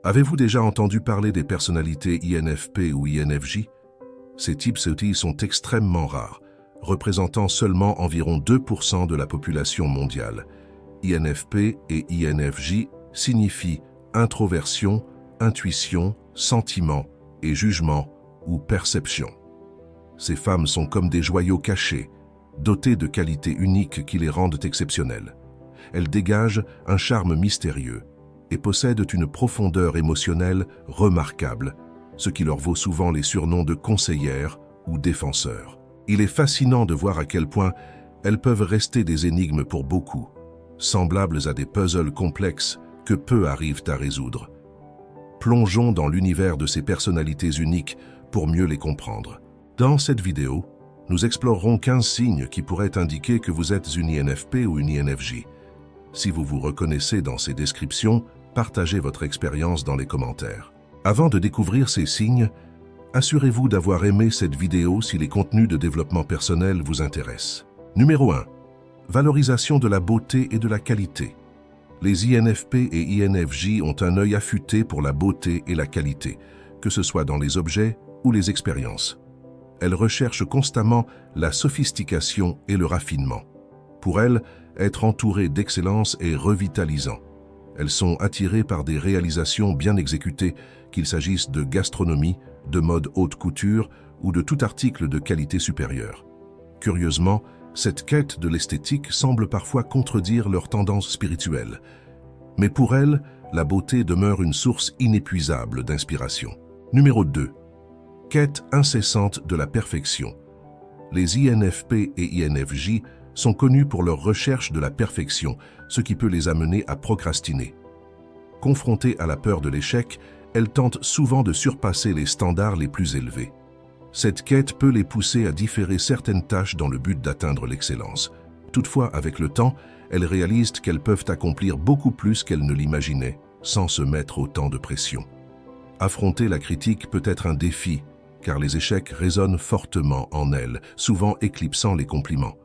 Avez-vous déjà entendu parler des personnalités INFP ou INFJ? Ces types sont extrêmement rares, représentant seulement environ 2% de la population mondiale. INFP et INFJ signifient introversion, intuition, sentiment et jugement ou perception. Ces femmes sont comme des joyaux cachés, dotées de qualités uniques qui les rendent exceptionnelles. Elles dégagent un charme mystérieux et possèdent une profondeur émotionnelle remarquable, ce qui leur vaut souvent les surnoms de conseillères ou défenseurs. Il est fascinant de voir à quel point elles peuvent rester des énigmes pour beaucoup, semblables à des puzzles complexes que peu arrivent à résoudre. Plongeons dans l'univers de ces personnalités uniques pour mieux les comprendre. Dans cette vidéo, nous explorerons 15 signes qui pourraient indiquer que vous êtes une INFP ou une INFJ. Si vous vous reconnaissez dans ces descriptions, partagez votre expérience dans les commentaires. Avant de découvrir ces signes, assurez-vous d'avoir aimé cette vidéo si les contenus de développement personnel vous intéressent. Numéro 1. Valorisation de la beauté et de la qualité. Les INFP et INFJ ont un œil affûté pour la beauté et la qualité, que ce soit dans les objets ou les expériences. Elles recherchent constamment la sophistication et le raffinement. Pour elles, être entourées d'excellence est revitalisant. Elles sont attirées par des réalisations bien exécutées, qu'il s'agisse de gastronomie, de mode haute couture ou de tout article de qualité supérieure. Curieusement, cette quête de l'esthétique semble parfois contredire leurs tendances spirituelles. Mais pour elles, la beauté demeure une source inépuisable d'inspiration. Numéro 2. Quête incessante de la perfection. Les INFP et INFJ sont connus pour leur recherche de la perfection, ce qui peut les amener à procrastiner. Confrontées à la peur de l'échec, elles tentent souvent de surpasser les standards les plus élevés. Cette quête peut les pousser à différer certaines tâches dans le but d'atteindre l'excellence. Toutefois, avec le temps, elles réalisent qu'elles peuvent accomplir beaucoup plus qu'elles ne l'imaginaient, sans se mettre autant de pression. Affronter la critique peut être un défi, car les échecs résonnent fortement en elles, souvent éclipsant les compliments.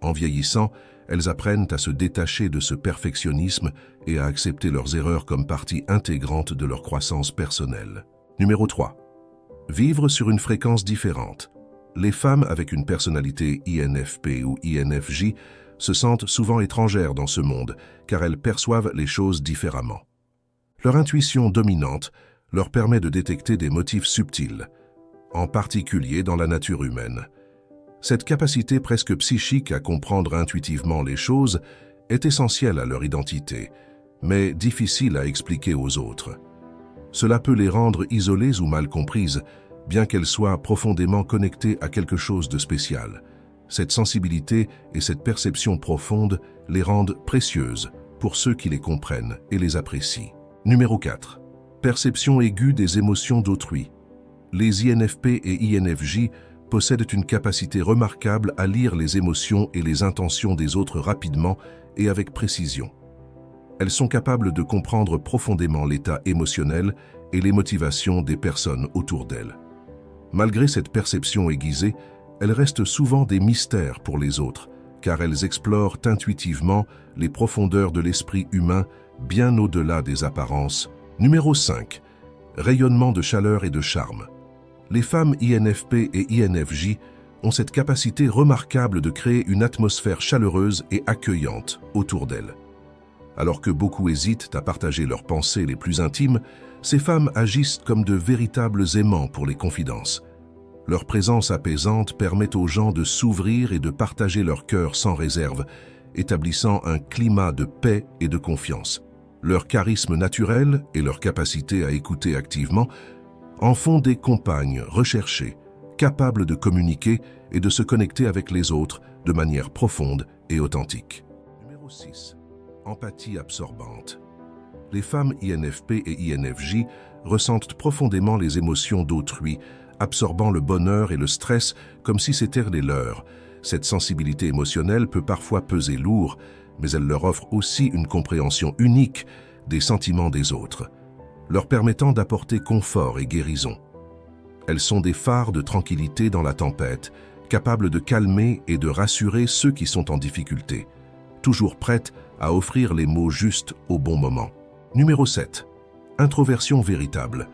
En vieillissant, elles apprennent à se détacher de ce perfectionnisme et à accepter leurs erreurs comme partie intégrante de leur croissance personnelle. Numéro 3. Vivre sur une fréquence différente. Les femmes avec une personnalité INFP ou INFJ se sentent souvent étrangères dans ce monde, car elles perçoivent les choses différemment. Leur intuition dominante leur permet de détecter des motifs subtils, en particulier dans la nature humaine. Cette capacité presque psychique à comprendre intuitivement les choses est essentielle à leur identité, mais difficile à expliquer aux autres. Cela peut les rendre isolées ou mal comprises, bien qu'elles soient profondément connectées à quelque chose de spécial. Cette sensibilité et cette perception profonde les rendent précieuses pour ceux qui les comprennent et les apprécient. Numéro 4. Perception aiguë des émotions d'autrui. Les INFP et INFJ possèdent une capacité remarquable à lire les émotions et les intentions des autres rapidement et avec précision. Elles sont capables de comprendre profondément l'état émotionnel et les motivations des personnes autour d'elles. Malgré cette perception aiguisée, elles restent souvent des mystères pour les autres, car elles explorent intuitivement les profondeurs de l'esprit humain bien au-delà des apparences. Numéro 5. Rayonnement de chaleur et de charme. Les femmes INFP et INFJ ont cette capacité remarquable de créer une atmosphère chaleureuse et accueillante autour d'elles. Alors que beaucoup hésitent à partager leurs pensées les plus intimes, ces femmes agissent comme de véritables aimants pour les confidences. Leur présence apaisante permet aux gens de s'ouvrir et de partager leur cœur sans réserve, établissant un climat de paix et de confiance. Leur charisme naturel et leur capacité à écouter activement en font des compagnes recherchées, capables de communiquer et de se connecter avec les autres de manière profonde et authentique. Numéro 6. Empathie absorbante. Les femmes INFP et INFJ ressentent profondément les émotions d'autrui, absorbant le bonheur et le stress comme si c'était les leurs. Cette sensibilité émotionnelle peut parfois peser lourd, mais elle leur offre aussi une compréhension unique des sentiments des autres, leur permettant d'apporter confort et guérison. Elles sont des phares de tranquillité dans la tempête, capables de calmer et de rassurer ceux qui sont en difficulté, toujours prêtes à offrir les mots justes au bon moment. Numéro 7. Introversion véritable.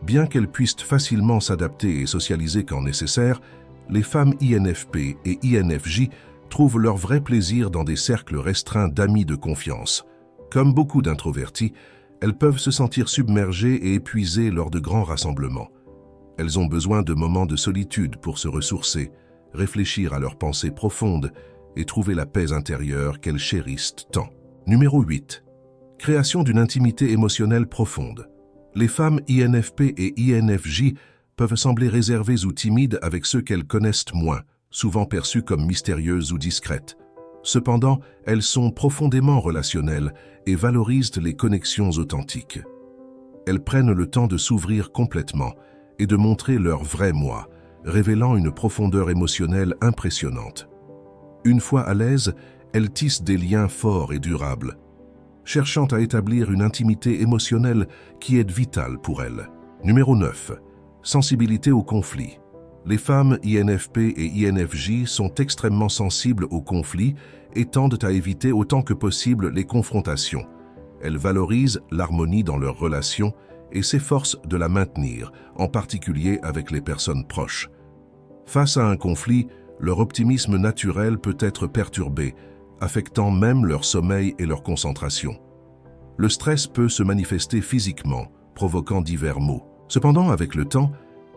Bien qu'elles puissent facilement s'adapter et socialiser quand nécessaire, les femmes INFP et INFJ trouvent leur vrai plaisir dans des cercles restreints d'amis de confiance. Comme beaucoup d'introvertis, elles peuvent se sentir submergées et épuisées lors de grands rassemblements. Elles ont besoin de moments de solitude pour se ressourcer, réfléchir à leurs pensées profondes et trouver la paix intérieure qu'elles chérissent tant. Numéro 8. Création d'une intimité émotionnelle profonde. Les femmes INFP et INFJ peuvent sembler réservées ou timides avec ceux qu'elles connaissent moins, souvent perçues comme mystérieuses ou discrètes. Cependant, elles sont profondément relationnelles et valorisent les connexions authentiques. Elles prennent le temps de s'ouvrir complètement et de montrer leur vrai moi, révélant une profondeur émotionnelle impressionnante. Une fois à l'aise, elles tissent des liens forts et durables, cherchant à établir une intimité émotionnelle qui est vitale pour elles. Numéro 9. Sensibilité au conflit. Les femmes INFP et INFJ sont extrêmement sensibles aux conflits et tendent à éviter autant que possible les confrontations. Elles valorisent l'harmonie dans leurs relations et s'efforcent de la maintenir, en particulier avec les personnes proches. Face à un conflit, leur optimisme naturel peut être perturbé, affectant même leur sommeil et leur concentration. Le stress peut se manifester physiquement, provoquant divers maux. Cependant, avec le temps,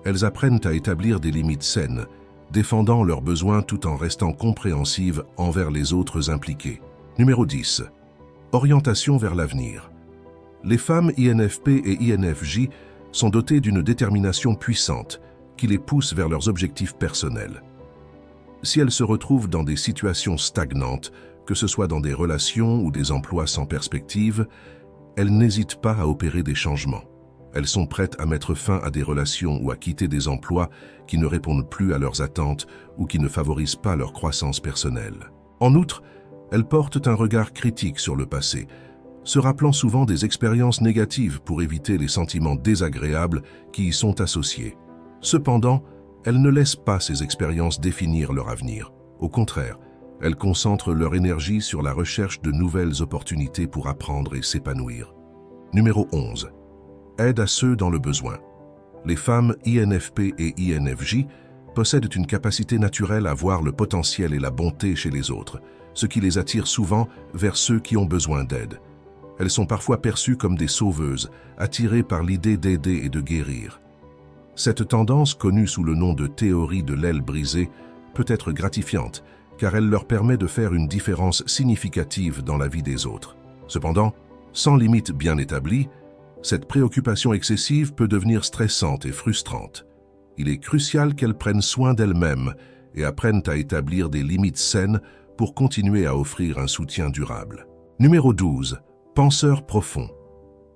elles apprennent à établir des limites saines, défendant leurs besoins tout en restant compréhensives envers les autres impliqués. Numéro 10. Orientation vers l'avenir. Les femmes INFP et INFJ sont dotées d'une détermination puissante qui les pousse vers leurs objectifs personnels. Si elles se retrouvent dans des situations stagnantes, que ce soit dans des relations ou des emplois sans perspective, elles n'hésitent pas à opérer des changements. Elles sont prêtes à mettre fin à des relations ou à quitter des emplois qui ne répondent plus à leurs attentes ou qui ne favorisent pas leur croissance personnelle. En outre, elles portent un regard critique sur le passé, se rappelant souvent des expériences négatives pour éviter les sentiments désagréables qui y sont associés. Cependant, elles ne laissent pas ces expériences définir leur avenir. Au contraire, elles concentrent leur énergie sur la recherche de nouvelles opportunités pour apprendre et s'épanouir. Numéro 11. Aide à ceux dans le besoin. Les femmes INFP et INFJ possèdent une capacité naturelle à voir le potentiel et la bonté chez les autres, ce qui les attire souvent vers ceux qui ont besoin d'aide. Elles sont parfois perçues comme des sauveuses, attirées par l'idée d'aider et de guérir. Cette tendance, connue sous le nom de théorie de l'aile brisée, peut être gratifiante, car elle leur permet de faire une différence significative dans la vie des autres. Cependant, sans limite bien établie, cette préoccupation excessive peut devenir stressante et frustrante. Il est crucial qu'elles prennent soin d'elles-mêmes et apprennent à établir des limites saines pour continuer à offrir un soutien durable. Numéro 12. Penseurs profonds.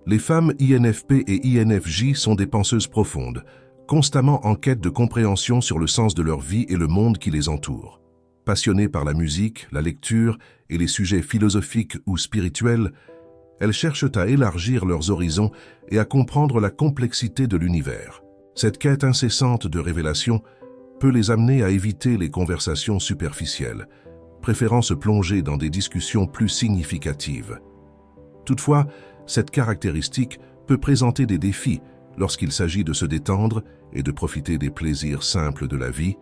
Les femmes INFP et INFJ sont des penseuses profondes, constamment en quête de compréhension sur le sens de leur vie et le monde qui les entoure. Passionnées par la musique, la lecture et les sujets philosophiques ou spirituels, elles cherchent à élargir leurs horizons et à comprendre la complexité de l'univers. Cette quête incessante de révélation peut les amener à éviter les conversations superficielles, préférant se plonger dans des discussions plus significatives. Toutefois, cette caractéristique peut présenter des défis lorsqu'il s'agit de se détendre et de profiter des plaisirs simples de la vie,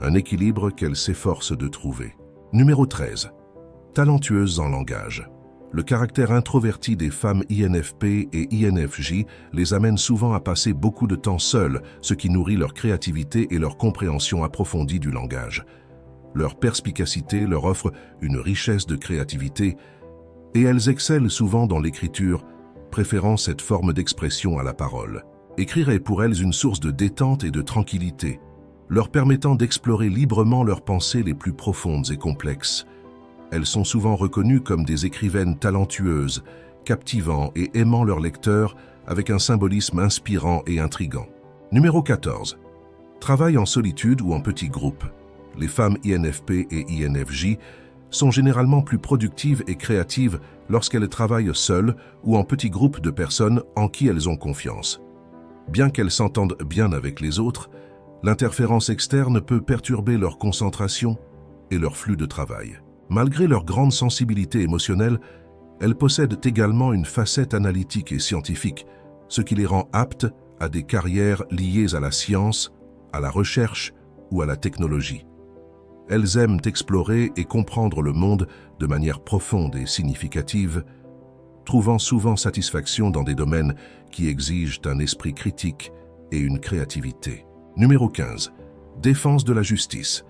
un équilibre qu'elles s'efforcent de trouver. Numéro 13. Talentueuses en langage. Le caractère introverti des femmes INFP et INFJ les amène souvent à passer beaucoup de temps seules, ce qui nourrit leur créativité et leur compréhension approfondie du langage. Leur perspicacité leur offre une richesse de créativité et elles excellent souvent dans l'écriture, préférant cette forme d'expression à la parole. Écrire est pour elles une source de détente et de tranquillité, leur permettant d'explorer librement leurs pensées les plus profondes et complexes. Elles sont souvent reconnues comme des écrivaines talentueuses, captivant et aimant leurs lecteurs avec un symbolisme inspirant et intrigant. Numéro 14. Travail en solitude ou en petits groupes. Les femmes INFP et INFJ sont généralement plus productives et créatives lorsqu'elles travaillent seules ou en petits groupes de personnes en qui elles ont confiance. Bien qu'elles s'entendent bien avec les autres, l'interférence externe peut perturber leur concentration et leur flux de travail. Malgré leur grande sensibilité émotionnelle, Elles possèdent également une facette analytique et scientifique, ce qui les rend aptes à des carrières liées à la science, à la recherche ou à la technologie. Elles aiment explorer et comprendre le monde de manière profonde et significative, trouvant souvent satisfaction dans des domaines qui exigent un esprit critique et une créativité. Numéro 15. Défense de la justice.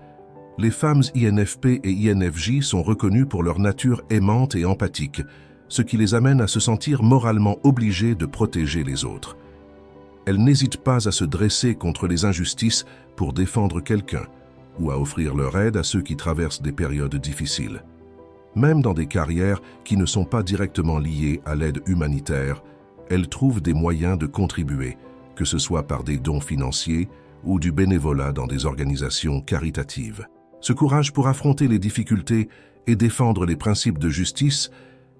Les femmes INFP et INFJ sont reconnues pour leur nature aimante et empathique, ce qui les amène à se sentir moralement obligées de protéger les autres. Elles n'hésitent pas à se dresser contre les injustices pour défendre quelqu'un ou à offrir leur aide à ceux qui traversent des périodes difficiles. Même dans des carrières qui ne sont pas directement liées à l'aide humanitaire, elles trouvent des moyens de contribuer, que ce soit par des dons financiers ou du bénévolat dans des organisations caritatives. Ce courage pour affronter les difficultés et défendre les principes de justice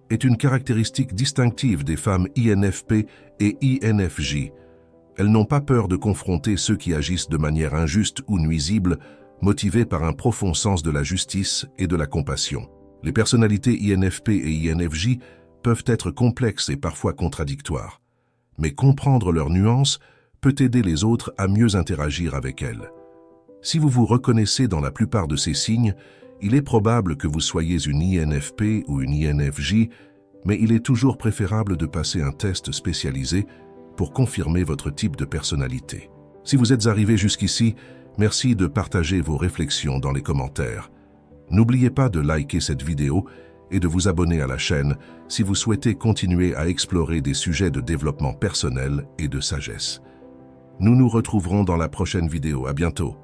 est une caractéristique distinctive des femmes INFP et INFJ. Elles n'ont pas peur de confronter ceux qui agissent de manière injuste ou nuisible, motivées par un profond sens de la justice et de la compassion. Les personnalités INFP et INFJ peuvent être complexes et parfois contradictoires, mais comprendre leurs nuances peut aider les autres à mieux interagir avec elles. Si vous vous reconnaissez dans la plupart de ces signes, il est probable que vous soyez une INFP ou une INFJ, mais il est toujours préférable de passer un test spécialisé pour confirmer votre type de personnalité. Si vous êtes arrivé jusqu'ici, merci de partager vos réflexions dans les commentaires. N'oubliez pas de liker cette vidéo et de vous abonner à la chaîne si vous souhaitez continuer à explorer des sujets de développement personnel et de sagesse. Nous nous retrouverons dans la prochaine vidéo. À bientôt.